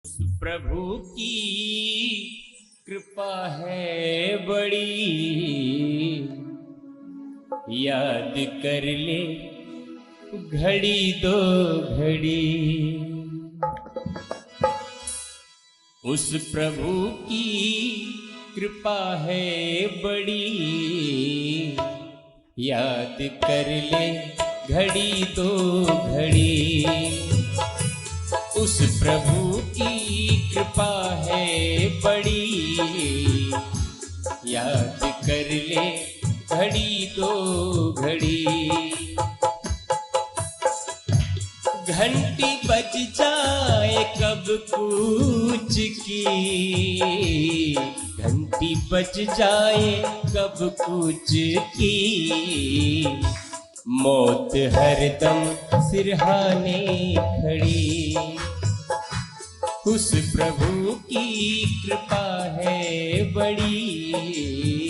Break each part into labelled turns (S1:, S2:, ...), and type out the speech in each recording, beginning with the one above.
S1: प्रभु की कृपा है बड़ी, याद कर ले घड़ी दो घड़ी। उस प्रभु की कृपा है बड़ी, याद कर ले घड़ी दो घड़ी। उस प्रभु की कृपा है बड़ी, याद कर ले घड़ी दो घड़ी। घंटी बज जाए कब कूच की, घंटी बज जाए कब कूच की। मौत हरदम सिरहाने खड़ी, उस प्रभु की कृपा है बड़ी,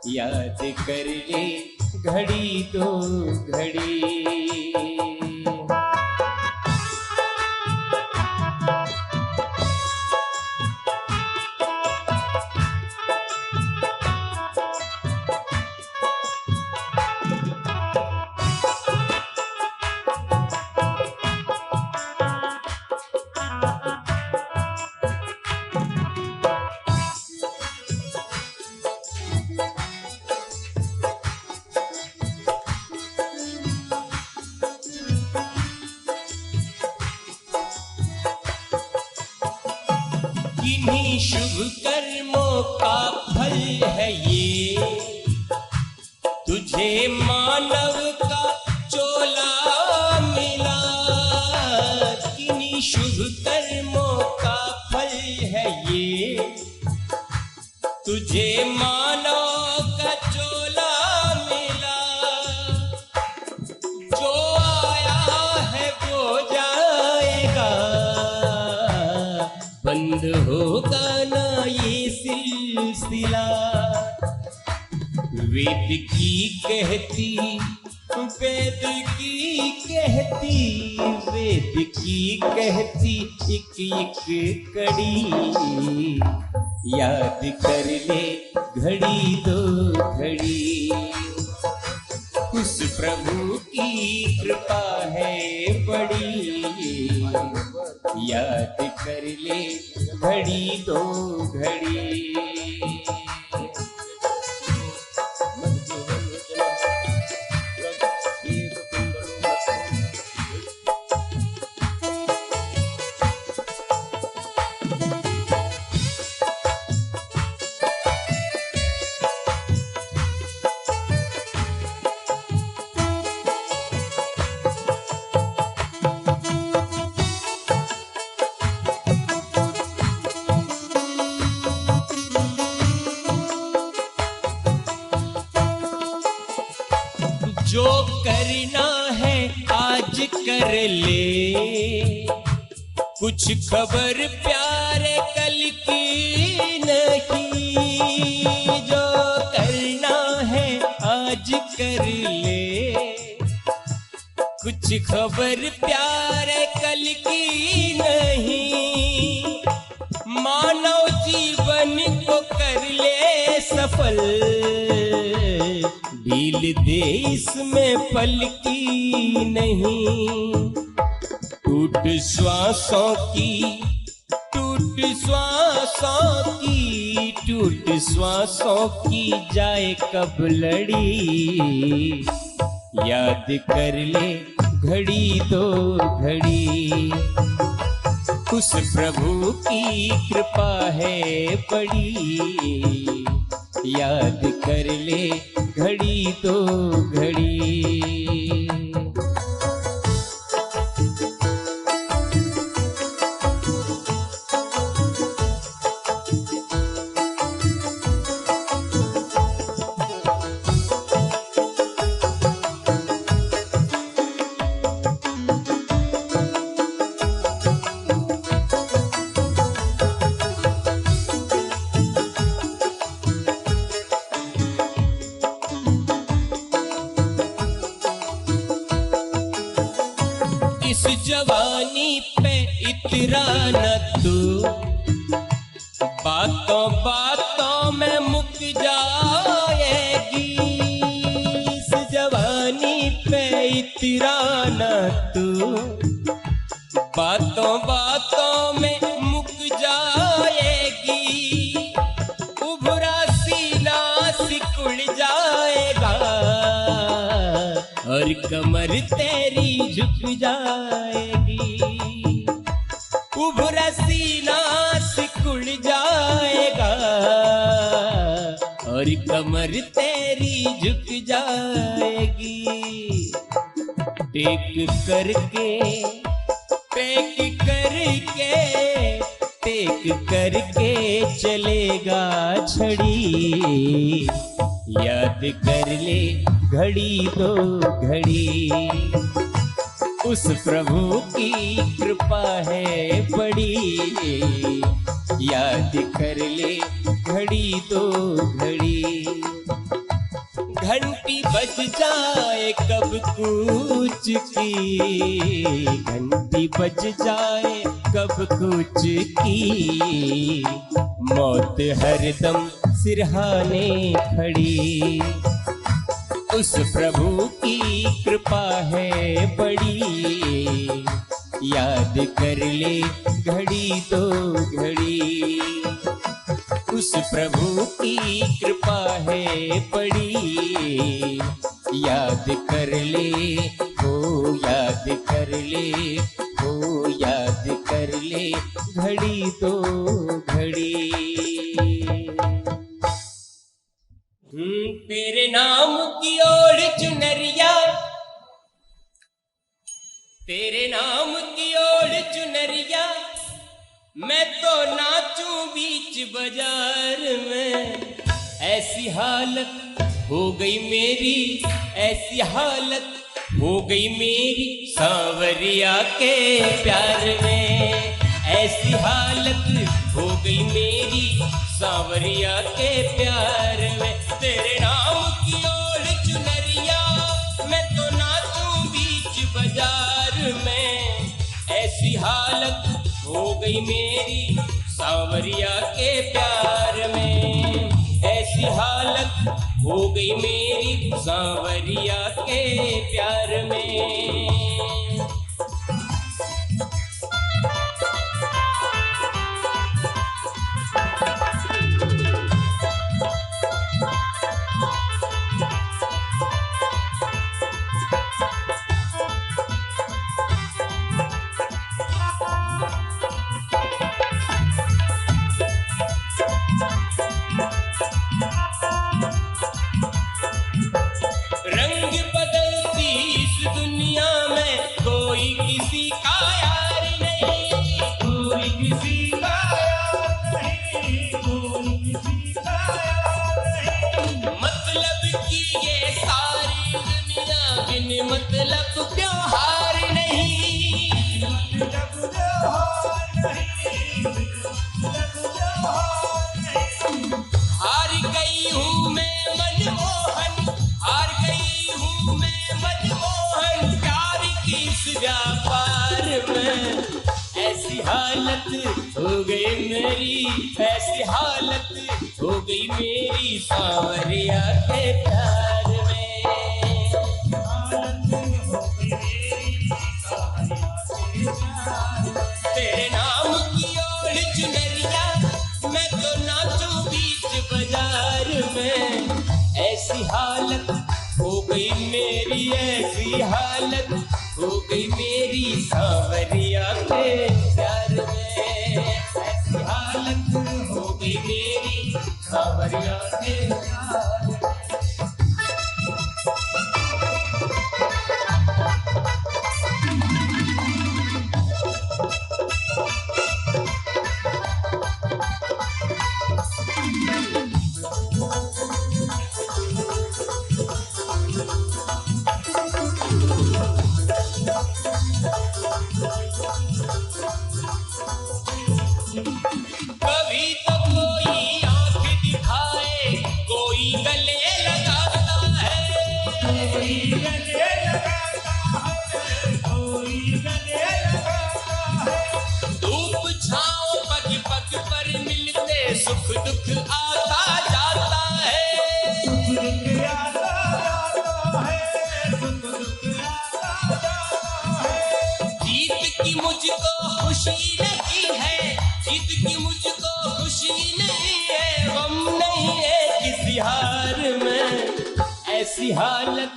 S1: याद कर ले घड़ी दो घड़ी। किन्हीं शुभ कर्मों का फल है ये, तुझे मानव का चोला मिला। किन्हीं शुभ कर्मों का फल है ये, तुझे मानव का चोला मिला। जो आया है वो जाएगा, बंद होगा ना ये सिलसिला। वेद की कहती, वेद की कहती, वेद की कहती एक एक कड़ी, याद कर ले घड़ी दो घड़ी। उस प्रभु की कृपा है बड़ी, याद कर ले घड़ी दो घड़ी। जो करना है आज कर ले, कुछ खबर प्यारे कल की नहीं। जो करना है आज कर ले, कुछ खबर प्यारे कल की नहीं। मानव जीवन को कर ले सफल, ढील दे इसमें पल की नहीं। टूट श्वासों की, टूट श्वासों की, टूट श्वासों की जाए कब लड़ी, याद कर ले घड़ी दो घड़ी। उस प्रभु की कृपा है बड़ी, याद कर ले घड़ी दो घड़ी। इतरा न तू, बातों बातों में मुक जाएगी। इस जवानी पे इतरा न तू, बातों बातों में मुक जाएगी। उभरा सीना सिकुड़ जाएगा और कमर तेरी झुक जाएगी। उभरा सीना सिकुड़ जाएगा और कमर तेरी झुक जाएगी। टेक करके टेक करके टेक करके चलेगा छड़ी। याद कर ले घड़ी दो घड़ी, उस प्रभु की कृपा है बड़ी। याद कर ले घड़ी दो घड़ी, घंटी बज जाए कब कूच की, घंटी बज जाए कब कूच की। मौत हरदम सिरहाने खड़ी, उस प्रभु की कृपा है बड़ी। याद कर ले घड़ी दो घड़ी, उस प्रभु की कृपा है बड़ी। याद कर ले ओ याद कर ले ओ याद कर ले घड़ी दो घड़ी। तेरे नाम की ओर चुनरिया, तेरे नाम की ओर चुनरिया, मैं तो नाचूं बीच बाजार में। ऐसी हालत हो गई मेरी, ऐसी हालत हो गई मेरी सांवरिया के प्यार में। ऐसी हालत हो गई मेरी सांवरिया के प्यार में। तेरे नाम की ओर चुनरिया, मैं तो नाचूं बीच बाजार में। ऐसी हालत हो गई मेरी सांवरिया के प्यार में। ऐसी हालत हो गई मेरी सांवरिया के प्यार में। मतलब त्योहार नहीं, हार गई हूँ मैं मनमोहन, हार गई हूँ मैं मनमोहन प्यार की इस व्यापार में। ऐसी हालत हो गई मेरी, ऐसी हालत हो गई मेरी सांवरिया के प्यार में। तेरे नाम की ओर चुनरिया, मैं तो नाचूं बीच बाजार में। ऐसी हालत हो गई मेरी, ऐसी हालत हो गई मेरी सांवरिया के प्यार में। ऐसी हालत हो गई मेरी सांवरिया के प्यार में। कभी तो कोई आंख दिखाए, कोई गले लगाता है, कोई गले लगाता है, कोई गले लगाता है। जीत की मुझको खुशी नहीं है, गम नहीं है किसी हार में। ऐसी हालत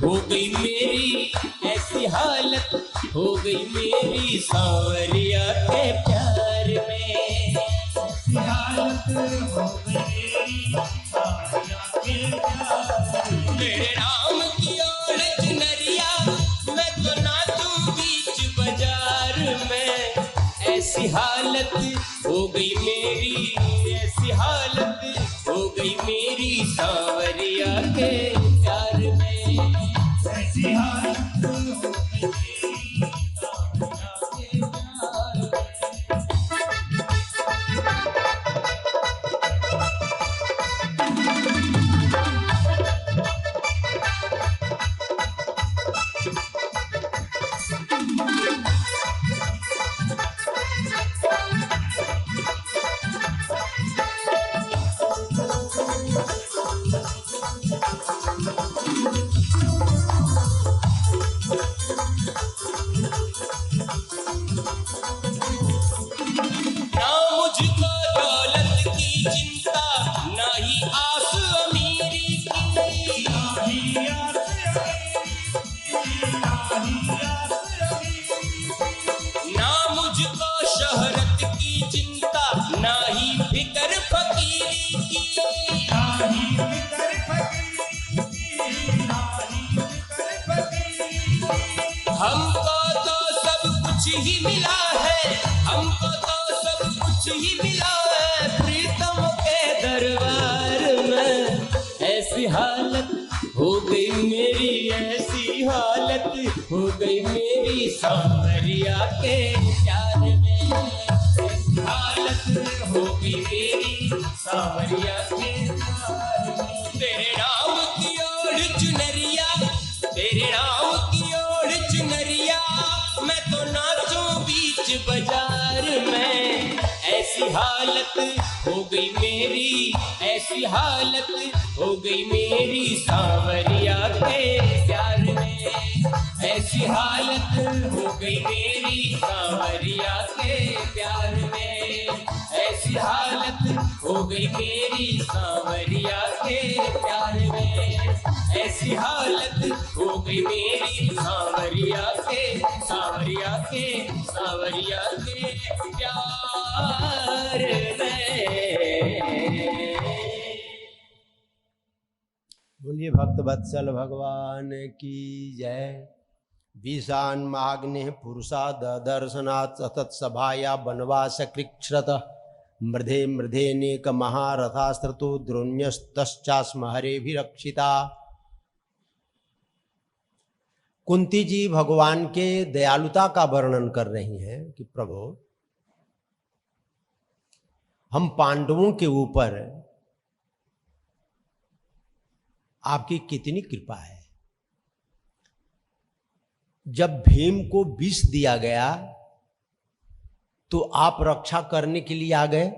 S1: हो गई मेरी, ऐसी हालत हो गई मेरी सांवरिया के प्यार में। ऐसी हालत हो गई मेरी सांवरिया के प्यार में। तेरे नाम की ओर चुनरिया, मैं तो नाचूं बीच बाजार में। ऐसी हालत हो गई मेरी, ऐसी हालत हो गई मेरी सांवरिया के प्यार में। ऐसी हालत हो गई मेरी सांवरिया के प्यार में। ना मुझको दौलत की चिंता, ना ही आस अमीरी की, ना ही आस अमीरी, ना मुझको शोहरत की चिंता, ना ही फिक्र फकीरी की, ना ही फिक्र फकीरी की, ना ही फिक्र फकीरी की। हमको तो सब कुछ ही मिला है, हमको तो सब कुछ ही मिला है प्रीतम के दरबार में। ऐसी हालत हो गई मेरी, ऐसी हालत हो गई मेरी सांवरिया के प्यार में। ऐसी हालत हो गई मेरी सांवरिया के प्यार में। तेरे नाम की ओर चुनरिया, तेरे नाम की ओर चुनरिया, मैं तो नाचूं बीच बाजार में। ऐसी हालत हो गई मेरी, ऐसी हालत हो गई मेरी सांवरिया के प्यार में। ऐसी हालत हो गई मेरी सांवरिया के प्यार में। ऐसी हालत हो गई मेरी सांवरिया के प्यार में। ऐसी हालत हो गई मेरी सांवरिया के, सांवरिया के, सांवरिया के प्यार में।
S2: बोलिए भक्त वत्सल भगवान की जय। विषान माग्ने पुरुषा दर्शनात् सतत सभाया वनवास कृक्षत मृधे मृधेनेक महारथास्त्रतो द्रोण्यस्तश्चास्म हरेभिरक्षिता। कुंती जी भगवान के दयालुता का वर्णन कर रही हैं कि प्रभु हम पांडवों के ऊपर आपकी कितनी कृपा है। जब भीम को विष दिया गया तो आप रक्षा करने के लिए आ गए।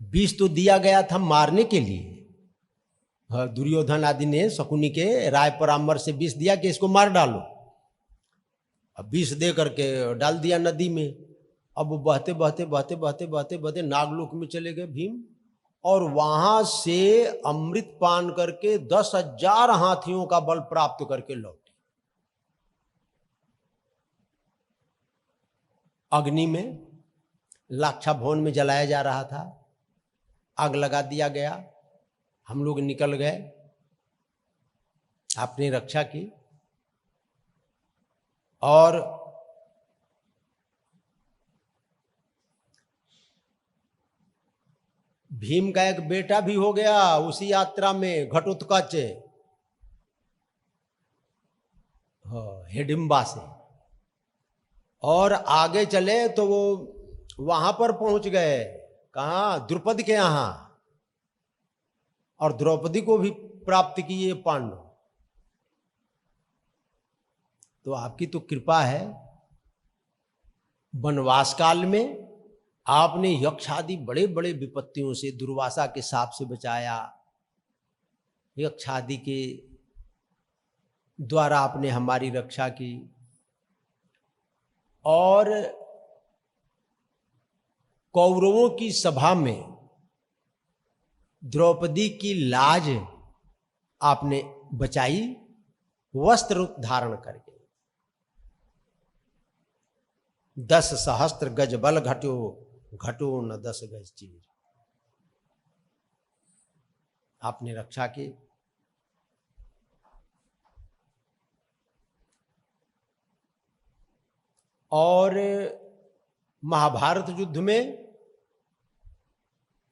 S2: विष तो दिया गया था मारने के लिए। दुर्योधन आदि ने शकुनी के राय परामर्श से विष दिया कि इसको मार डालो। अब विष दे करके डाल दिया नदी में। अब वो बहते बहते बहते बहते बहते बहते नागलोक में चले गए भीम, और वहां से अमृत पान करके 10,000 हाथियों का बल प्राप्त करके लौटे। अग्नि में लाक्षा भवन में जलाया जा रहा था, आग लगा दिया गया, हम लोग निकल गए, आपने रक्षा की। और भीम का एक बेटा भी हो गया उसी यात्रा में, घटोत्कच, हिडिंबा से। और आगे चले तो वो वहां पर पहुंच गए, कहाँ? द्रुपद के यहां, और द्रौपदी को भी प्राप्त किए पांडव। तो आपकी तो कृपा है। वनवास काल में आपने यक्ष आदि बड़े बड़े विपत्तियों से, दुर्वासा के साप से बचाया, यक्ष आदि के द्वारा आपने हमारी रक्षा की। और कौरवों की सभा में द्रौपदी की लाज आपने बचाई वस्त्र धारण करके। 10 सहस्त्र गज बल घटो घटो न 10 गज चीर, आपने रक्षा की। और महाभारत युद्ध में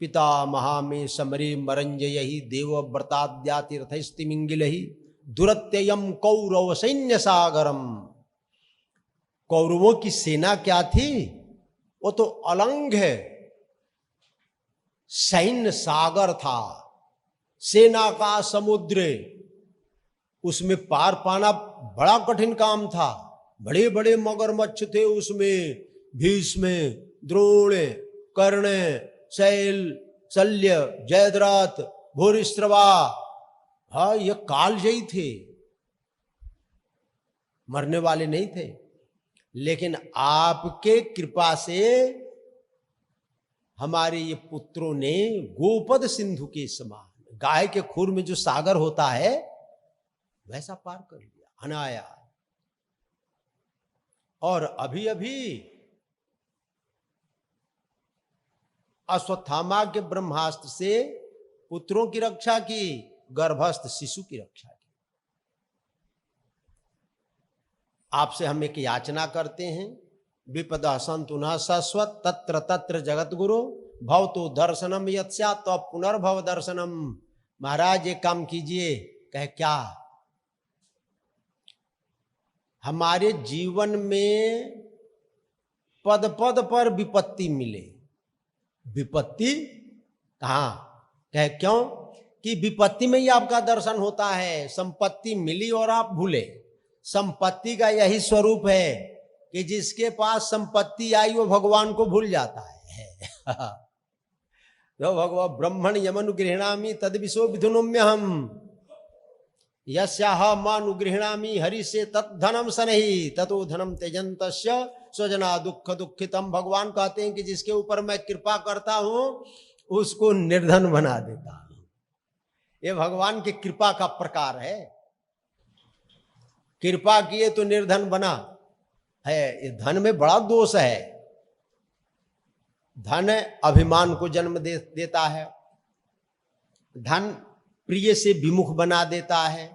S2: पिता महामे समरे मरंजयहि देव व्रताद्यातिरथस्तिमिंगिलहि दुरत्ययम कौरव सैन्य सागरम। कौरवों की सेना क्या थी? वो तो अलंग है, सैन्य सागर था, सेना का समुद्र। उसमें पार पाना बड़ा कठिन काम था। बड़े बड़े मगरमच्छ थे उसमें, भीष्म, द्रोण, कर्ण, शैल, शल्य, जयद्रथ, भूरिश्रवा, हाँ ये कालजयी थे, मरने वाले नहीं थे। लेकिन आपके कृपा से हमारे ये पुत्रों ने गोपद सिंधु के समान, गाय के खुर में जो सागर होता है वैसा पार कर लिया अनायास। और अभी अभी अश्वत्थामा के ब्रह्मास्त्र से पुत्रों की रक्षा की, गर्भस्थ शिशु की रक्षा की। आपसे हम एक याचना करते हैं, विपदा संतु न शाश्वत तत्र तत्र जगत गुरु भवतु दर्शनम यत्स्या तो पुनर्भव दर्शनम। महाराज एक काम कीजिए। कहे क्या? हमारे जीवन में पद पद पर विपत्ति मिले। विपत्ति कहाँ? कहे क्यों? कि विपत्ति में ही आपका दर्शन होता है। संपत्ति मिली और आप भूले। संपत्ति का यही स्वरूप है कि जिसके पास संपत्ति आई वो भगवान को भूल जाता है। जो भगवान ब्रह्मण यमनुगृहणामि तद विशो विधुनोम्य हम यस्याह मानुगृहणामि हरि से तत्धनम सनहि ततो धनम त्यजन्तस्य स्वजना दुख दुखितम। भगवान कहते हैं कि जिसके ऊपर मैं कृपा करता हूं उसको निर्धन बना देता हूं। ये भगवान की कृपा का प्रकार है। कृपा किए तो निर्धन बना है। ये धन में बड़ा दोष है। धन अभिमान को जन्म देता है, धन प्रिय से विमुख बना देता है,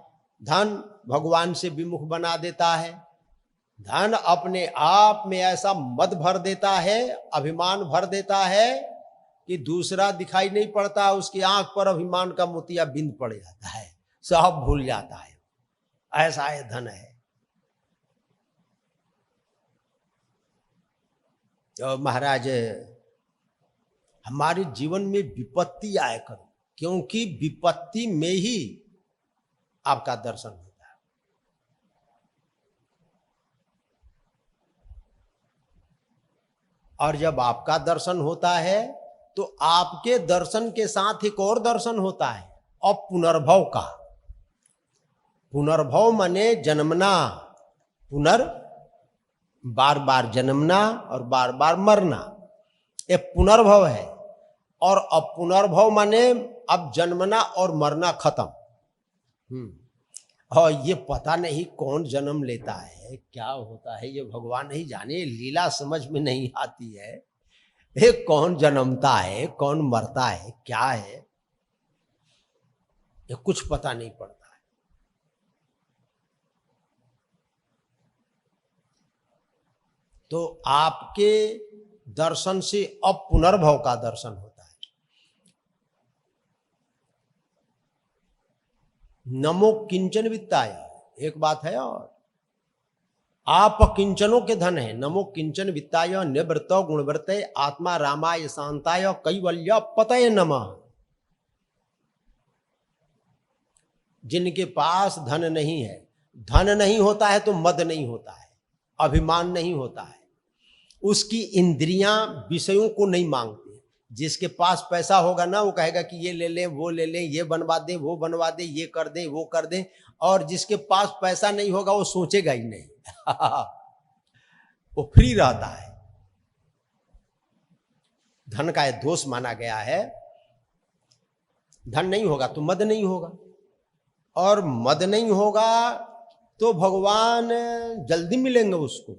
S2: धन भगवान से विमुख बना देता है, धन अपने आप में ऐसा मद भर देता है, अभिमान भर देता है कि दूसरा दिखाई नहीं पड़ता, उसकी आंख पर अभिमान का मोतिया बिंद पड़ जाता है, सब भूल जाता है। ऐसा है धन है। तो महाराज हमारे जीवन में विपत्ति आया करो, क्योंकि विपत्ति में ही आपका दर्शन होता है। और जब आपका दर्शन होता है तो आपके दर्शन के साथ एक और दर्शन होता है, और पुनर्भव का। पुनर्भव माने जन्मना, पुनर् बार बार जन्मना और बार बार मरना, ये पुनर्भव है। और अब पुनर्भव माने अब जन्मना और मरना खत्म। और ये पता नहीं कौन जन्म लेता है, क्या होता है, ये भगवान ही जाने। लीला समझ में नहीं आती है। ये कौन जन्मता है, कौन मरता है, क्या है, ये कुछ पता नहीं पड़ता है। तो आपके दर्शन से अब पुनर्भव का दर्शन होता है। नमो किंचन वित्ताय, एक बात है, और आप किंचनों के धन है। नमो किंचन वित्ताय निवृत गुणवृत्तय आत्मा रामाय शांताय कैवल्य पतये नमः। जिनके पास धन नहीं है, धन नहीं होता है तो मद नहीं होता है, अभिमान नहीं होता है, उसकी इंद्रियां विषयों को नहीं मांगती। जिसके पास पैसा होगा ना, वो कहेगा कि ये ले लें, वो ले लें, ये बनवा दें, वो बनवा दें, ये कर दें, वो कर दें। और जिसके पास पैसा नहीं होगा वो सोचेगा ही नहीं। वो फ्री रहता है। धन का यह दोष माना गया है। धन नहीं होगा तो मद नहीं होगा, और मद नहीं होगा तो भगवान जल्दी मिलेंगे उसको।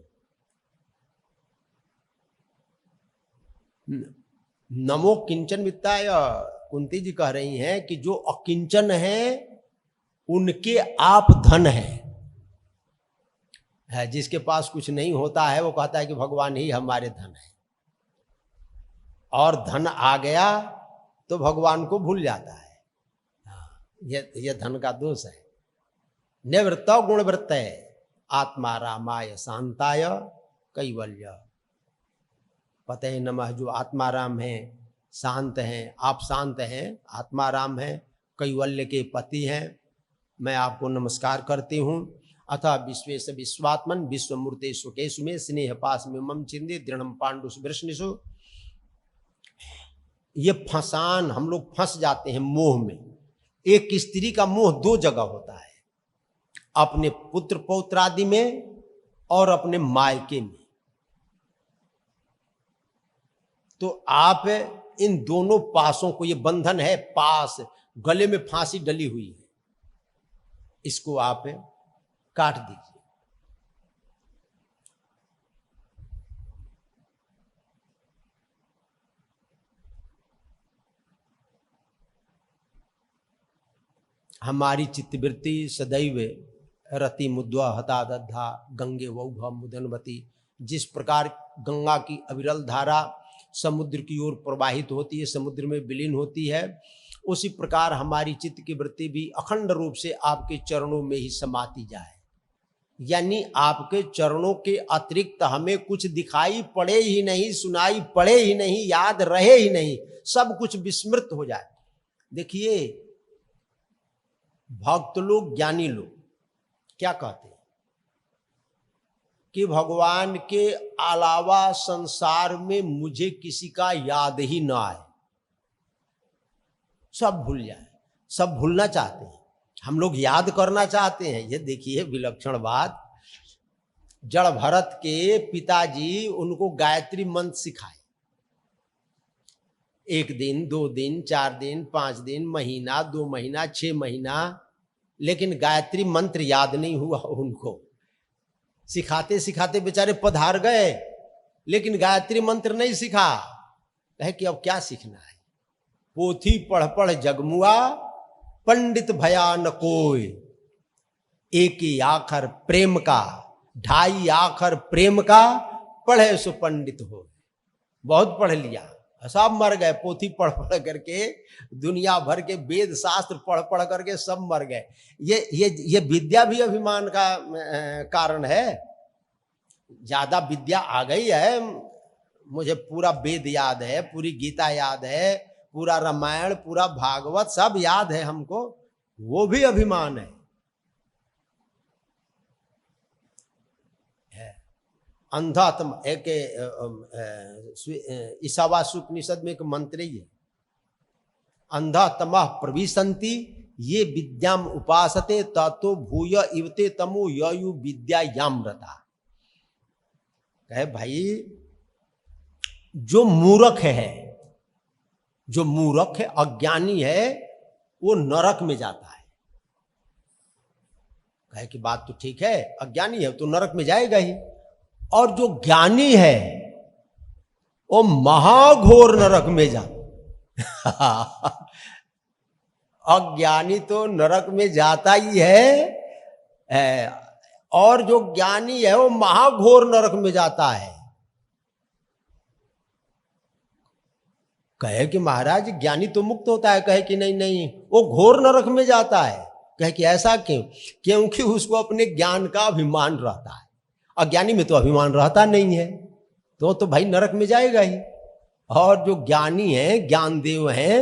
S2: नमो किंचन वित्ताय, कुंती जी कह रही हैं कि जो अकिंचन है उनके आप धन है। जिसके पास कुछ नहीं होता है वो कहता है कि भगवान ही हमारे धन है, और धन आ गया तो भगवान को भूल जाता है। ये धन का दोष है। निवृत्त गुणवृत्त है, आत्मा रामाय शांताय कैवल्य। पते नमः, जो आत्माराम है, शांत हैं, आप शांत हैं, आत्माराम है, कैवल्य के पति हैं, मैं आपको नमस्कार करती हूँ। अतः विश्वेश विश्वात्मन विश्वमूर्ते सुकेशु में स्नेह पास में मम चिंदे दृढ़ पांडुस वृष्णिषु। ये फंसान, हम लोग फंस जाते हैं मोह में। एक स्त्री का मोह दो जगह होता है, अपने पुत्र पौत्र आदि में और अपने मायके में। तो आप इन दोनों पासों को, ये बंधन है पास, गले में फांसी डली हुई है, इसको आप काट दीजिए। हमारी चित्तवृत्ति सदैव रति मुद्वा हता दद्धा गंगे वौभ मुदनवती। जिस प्रकार गंगा की अविरल धारा समुद्र की ओर प्रवाहित होती है, समुद्र में विलीन होती है, उसी प्रकार हमारी चित्त की वृत्ति भी अखंड रूप से आपके चरणों में ही समाती जाए। यानी आपके चरणों के अतिरिक्त हमें कुछ दिखाई पड़े ही नहीं, सुनाई पड़े ही नहीं, याद रहे ही नहीं, सब कुछ विस्मृत हो जाए। देखिए भक्त लोग, ज्ञानी लोग क्या कहते हैं कि भगवान के अलावा संसार में मुझे किसी का याद ही ना आए, सब भूल जाए। सब भूलना चाहते हैं, हम लोग याद करना चाहते हैं। ये देखिए विलक्षण बात, जड़ भरत के पिताजी उनको गायत्री मंत्र सिखाए। 1 दिन 2 दिन 4 दिन 5 दिन, महीना 2 महीना 6 महीना, लेकिन गायत्री मंत्र याद नहीं हुआ उनको। सिखाते सिखाते बेचारे पधार गए, लेकिन गायत्री मंत्र नहीं सीखा। कहे कि अब क्या सीखना है, पोथी पढ़ पढ़ जगमुआ पंडित भया न कोई। एक ही आखर प्रेम का, 2.5 आखर प्रेम का, पढ़े सो पंडित हो। बहुत पढ़ लिया, सब मर गए। पोथी पढ़ पढ़ करके, दुनिया भर के वेद शास्त्र पढ़ पढ़ करके सब मर गए। ये विद्या भी अभिमान का कारण है। ज्यादा विद्या आ गई है, मुझे पूरा वेद याद है, पूरी गीता याद है, पूरा रामायण, पूरा भागवत सब याद है हमको, वो भी अभिमान है। अंधात्म एक ईशावास्योपनिषद में एक मंत्र ही है, अंधातमः प्रविशन्ति ये विद्याम उपासते ततो भूय इवते तमो ययु विद्यायामृता। कहे भाई जो मूर्ख है, जो मूर्ख है, अज्ञानी है, वो नरक में जाता है। कहे कि बात तो ठीक है, अज्ञानी है तो नरक में जाएगा ही, और जो ज्ञानी है वो महाघोर नरक में जाता। अज्ञानी तो नरक में जाता ही है, और जो ज्ञानी है वो महाघोर नरक में जाता है। कहे कि महाराज ज्ञानी तो मुक्त होता है। कहे कि नहीं नहीं, वो घोर नरक में जाता है। कहे कि ऐसा क्यों? क्योंकि उसको अपने ज्ञान का अभिमान रहता है। अज्ञानी में तो अभिमान रहता नहीं है, तो भाई नरक में जाएगा ही। और जो ज्ञानी है, ज्ञानदेव है,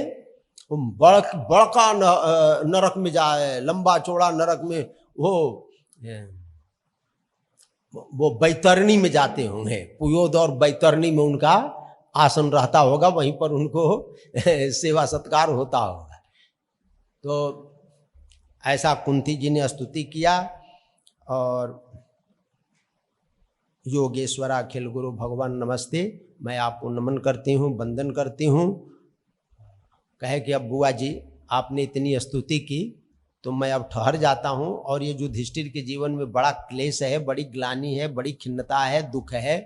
S2: बड़का नरक में जाए, लंबा चौड़ा नरक में, वो बैतरणी में जाते होंगे। पुयोद और बैतरणी में उनका आसन रहता होगा, वहीं पर उनको सेवा सत्कार होता होगा। तो ऐसा कुंती जी ने स्तुति किया। और योगेश्वर अखिल गुरु भगवान नमस्ते। मैं आपको नमन करती हूँ, वंदन करती हूँ। कहे कि अब बुआ जी आपने इतनी स्तुति की तो मैं अब ठहर जाता हूँ, और ये युधिष्ठिर के जीवन में बड़ा क्लेश है, बड़ी ग्लानि है, बड़ी खिन्नता है, दुख है,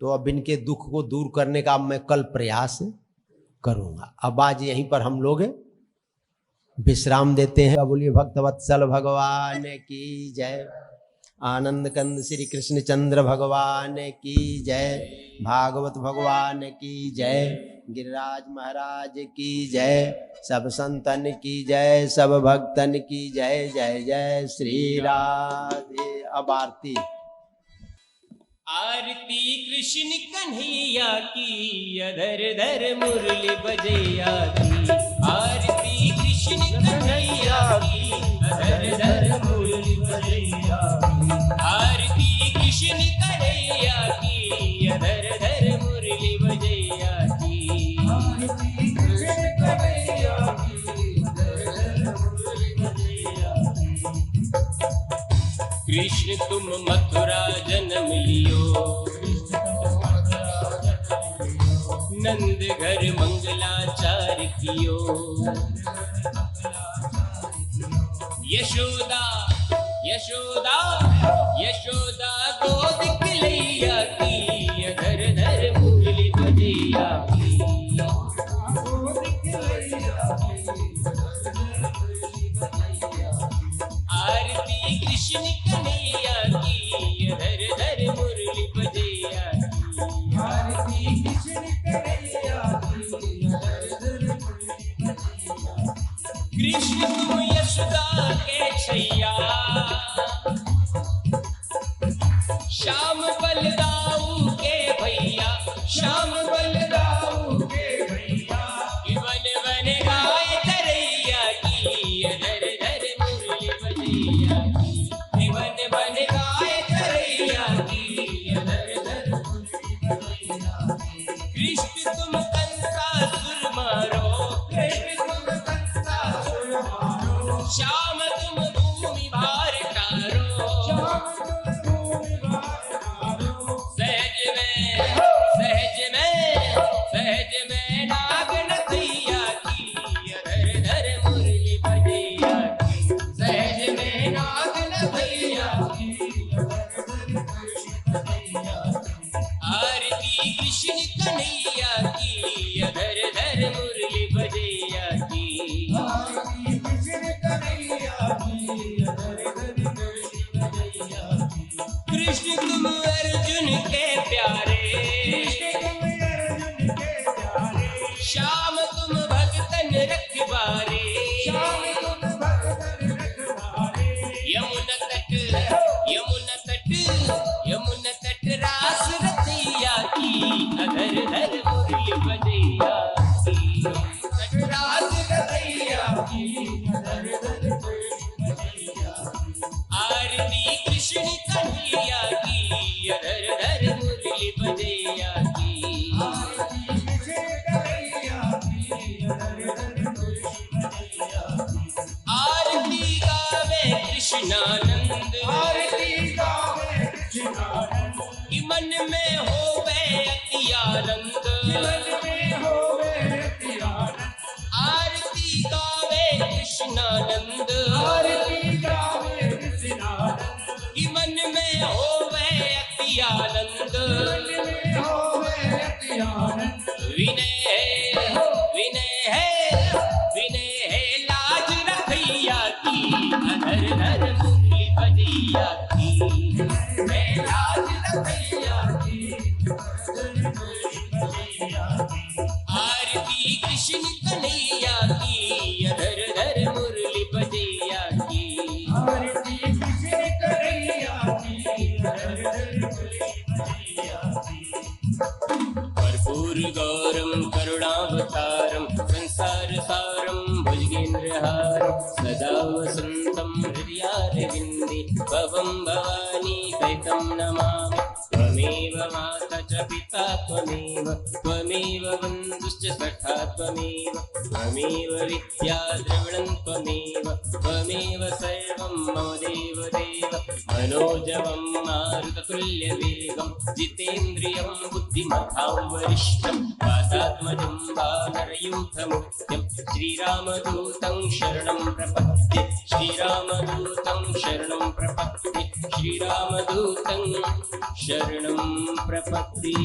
S2: तो अब इनके दुख को दूर करने का मैं कल प्रयास करूँगा। अब आज यहीं पर हम लोग विश्राम देते हैं। बोलिए भक्तवत्सल भगवान की जय, आनंद कंद श्री कृष्ण चंद्र भगवान की जय, भागवत भगवान की जय, गिरिराज महाराज की जय, सब संतन की जय, सब भक्तन की जय। जय जय श्री राधे। अब आरती।
S1: आरती कृष्ण कन्हैया की, अधर धर मुरली बजैया की। आरती कृष्ण कन्हैया की, अधर धर मुरली बजैया की। आरती कृष्ण कन्हैया की, अधर धर मुरली बजैया की। आरती कृष्ण कन्हैया की, अधर धर मुरली बजैया की। कृष्ण तुम मथुरा जन्म लियो, नंद घर मंगलाचार कियो। यशोदा यशोदा यशोदा गोद खिलैया की, अधर धर मुरली बजैया की। आरती कृष्ण कन्हैया की, अधर धर मुरली बजैया की। आरती कृष्ण कन्हैया की, अधर धर मुरली बजैया। कृष्ण तुम यशोदा के छैया, श्याम बलदाऊ के भैया, श्याम बलदाऊ के भैया। वन वन गाय तरैया की, अधर धर मुरली बजैया की। वन वन गाय तरैया की, अधर धर मुरली बजैया की। कृष्ण तुम कंसासुर मारो, कृष्ण तुम कंसासुर मारो। श्याम तुम भूमि भार तारो, श्याम तुम भूमि भार तारो। सहज में सहज में सहज में नाग नथैया की, अधर धर मुरली बजैया की। सहज में नाग नथैया की, अधर धर मुरली बजैया की। आरती कृष्ण कन्हैया की, अधर धर मुरली बजैया की। आरती कृष्ण कन्हैया की, अधर धर मुरली बजैया की। कृष्ण तुम अर्जुन के प्यारे, कृष्ण तुम अर्जुन के प्यारे। श्याम तुम भक्तन रखवारे, श्याम तुम भक्तन रखवारे। यमुना तट यमुना तट यमुना तट रास रचैया की, अधर धर मुरली बजैया की। तट रास रचैया की, अधर धर मुरली बजैया की। आरती कृष्ण कन्हैया की, अधर धर मुरली बजैया की। आरती कृष्ण कन्हैया की, अधर धर मुरली बजैया की। आरती गावे कृष्णानंद, आरती गावे कृष्णानंद। कि मन में होवे अति आनंद, मन में होवे अति आनंद। आरती गावे कृष्णानंद, आरती गावे कृष्णानंद। कि मन में होवे अति आनंद, मन में होवे अति आनंद। विनय है विनय है विनय है लाज रखैया की, अधर धर मुरली बजैया की। मैं लाज रखैया की, अधर मुरली बजैया की। आरती कृष्ण कन्हैया की, अधर धर मुरली बजैया की। आरती कृष्ण कन्हैया की, अधर धर मुरली बजैया की। कर्पूर गौरम करुणावतारम, संसार सारम भुजगेन्द्रहारम। सदा वसंतम हृदयारविंदे, भवं भवानी सहितं नमामि। त्वमेव माता च पिता त्वमेव त्वमेव बन्धुश्च सखा त्वमेव त्वमेव विद्या द्रविणं त्वमेव त्वमेव सर्वं मम देवदेव मनोजवं मारुततुल्यवेगं जितेन्द्रियं बुद्धिमतां वरिष्ठं वातात्मजं वानरयूथमुख्यं श्रीरामदूतं शरणं प्रपद्ये श्रीरामदूतं शरणं प्रपद्ये श्रीरामदूतं शरणं प्रपद्ये।